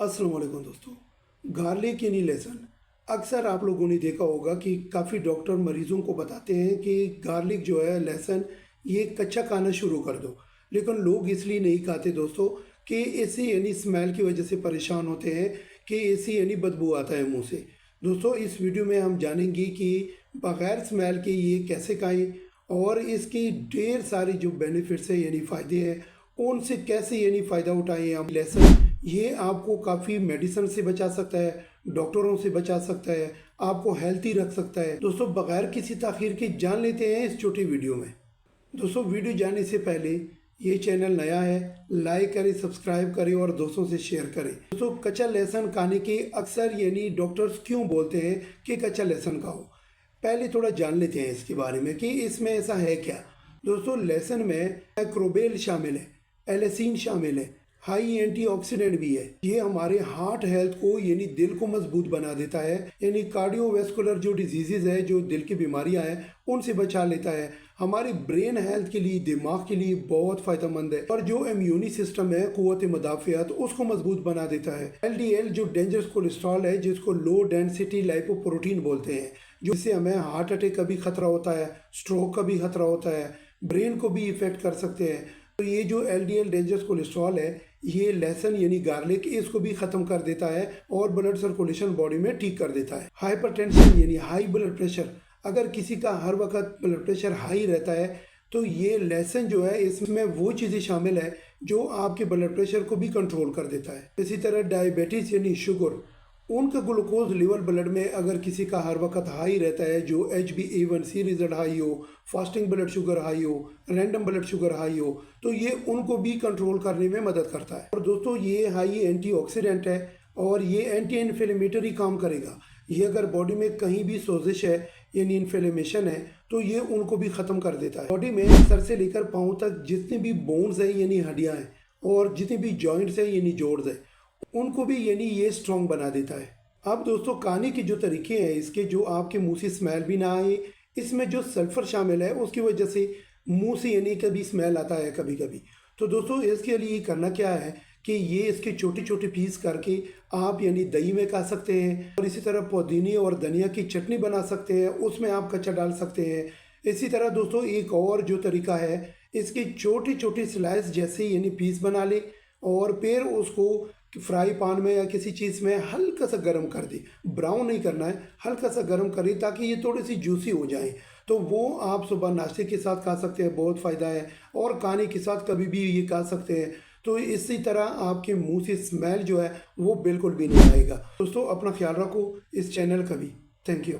अस्सलाम वालेकुम दोस्तों। गार्लिक यानी लहसुन, अक्सर आप लोगों ने देखा होगा कि काफ़ी डॉक्टर मरीज़ों को बताते हैं कि गार्लिक जो है लहसुन ये कच्चा खाना शुरू कर दो। लेकिन लोग इसलिए नहीं खाते दोस्तों कि ऐसी यानी स्मेल की वजह से परेशान होते हैं कि ऐसी यानी बदबू आता है मुंह से। दोस्तों इस वीडियो में हम जानेंगे कि बग़ैर स्मेल के ये कैसे खाएं और इसकी ढेर सारी जो बेनिफिट्स है यानी फ़ायदे हैं उनसे कैसे यानी फ़ायदा उठाएं हम। लहसुन ये आपको काफ़ी मेडिसिन से बचा सकता है, डॉक्टरों से बचा सकता है, आपको हेल्थी रख सकता है। दोस्तों बग़ैर किसी ताख़ीर के जान लेते हैं इस छोटी वीडियो में। दोस्तों वीडियो जाने से पहले ये चैनल नया है, लाइक करें, सब्सक्राइब करें और दोस्तों से शेयर करें। दोस्तों कच्चा लहसुन खाने के अक्सर यानी डॉक्टर्स क्यों बोलते हैं कि कच्चा लहसुन खाओ। पहले थोड़ा जान लेते हैं इसके बारे में कि इसमें ऐसा है क्या। दोस्तों लहसुन में माइक्रोबेल शामिल है, एलिसिन शामिल है, हाई एंटीऑक्सीडेंट भी है। ये हमारे हार्ट हेल्थ को यानी दिल को मजबूत बना देता है, यानी कार्डियोवैस्कुलर जो डिजीजेज है, जो दिल की बीमारियां हैं उनसे बचा लेता है। हमारी ब्रेन हेल्थ के लिए, दिमाग के लिए बहुत फायदेमंद है और जो इम्यूनी सिस्टम है, कुव्वत मुदाफ़ियत, उसको मजबूत बना देता है। LDL जो डेंजरस कोलेस्ट्रॉल है, जिसको लो डेंसिटी लाइपोप्रोटीन बोलते हैं, जिससे हमें हार्ट अटैक का भी खतरा होता है, स्ट्रोक का भी खतरा होता है, ब्रेन को भी इफेक्ट कर सकते हैं। तो ये जो LDL डेंजरस कोलेस्ट्रॉल है, ये लहसुन यानी गार्लिक इसको भी ख़त्म कर देता है और ब्लड सर्कुलेशन बॉडी में ठीक कर देता है। हाइपरटेंशन यानी हाई ब्लड प्रेशर, अगर किसी का हर वक्त ब्लड प्रेशर हाई रहता है तो ये लहसुन जो है इसमें वो चीज़ें शामिल है जो आपके ब्लड प्रेशर को भी कंट्रोल कर देता है। इसी तरह डायबिटीज़ यानी शुगर, उनका ग्लूकोज लेवल ब्लड में अगर किसी का हर वक्त हाई रहता है, जो HbA1c रिजल्ट हाई हो, फास्टिंग ब्लड शुगर हाई हो, रैंडम ब्लड शुगर हाई हो, तो ये उनको भी कंट्रोल करने में मदद करता है। और दोस्तों ये हाई एंटीऑक्सीडेंट है और ये एंटी इन्फ्लेमेटरी काम करेगा। ये अगर बॉडी में कहीं भी सोजिश है यानी इन्फ्लेमेशन है तो ये उनको भी ख़त्म कर देता है। बॉडी में सर से लेकर पाँव तक जितने भी बोन्स हैं यानी हड्डियाँ हैं और जितने भी जॉइंट्स हैं यानी जोड़्स हैं, उनको भी यानी ये स्ट्रॉन्ग बना देता है। अब दोस्तों खाने के जो तरीके हैं इसके, जो आपके मुंह से स्मेल भी ना आए, इसमें जो सल्फ़र शामिल है उसकी वजह से मुंह से यानी कभी स्मेल आता है कभी कभी। तो दोस्तों इसके लिए करना क्या है कि ये इसके छोटे छोटे पीस करके आप यानी दही में खा सकते हैं और इसी तरह पुदीने और धनिया की चटनी बना सकते हैं, उसमें आप कच्चा डाल सकते हैं। इसी तरह दोस्तों एक और जो तरीका है, इसके छोटे छोटे स्लाइस जैसे यानी पीस बना ले और फिर उसको फ्राई पैन में या किसी चीज़ में हल्का सा गर्म कर दे। ब्राउन नहीं करना है, हल्का सा गर्म करें ताकि ये थोड़ी सी जूसी हो जाए। तो वो आप सुबह नाश्ते के साथ खा सकते हैं, बहुत फ़ायदा है, और खाने के साथ कभी भी ये खा सकते हैं। तो इसी तरह आपके मुंह से स्मेल जो है वो बिल्कुल भी नहीं आएगा। दोस्तों अपना ख्याल रखो, इस चैनल का भी। Thank you.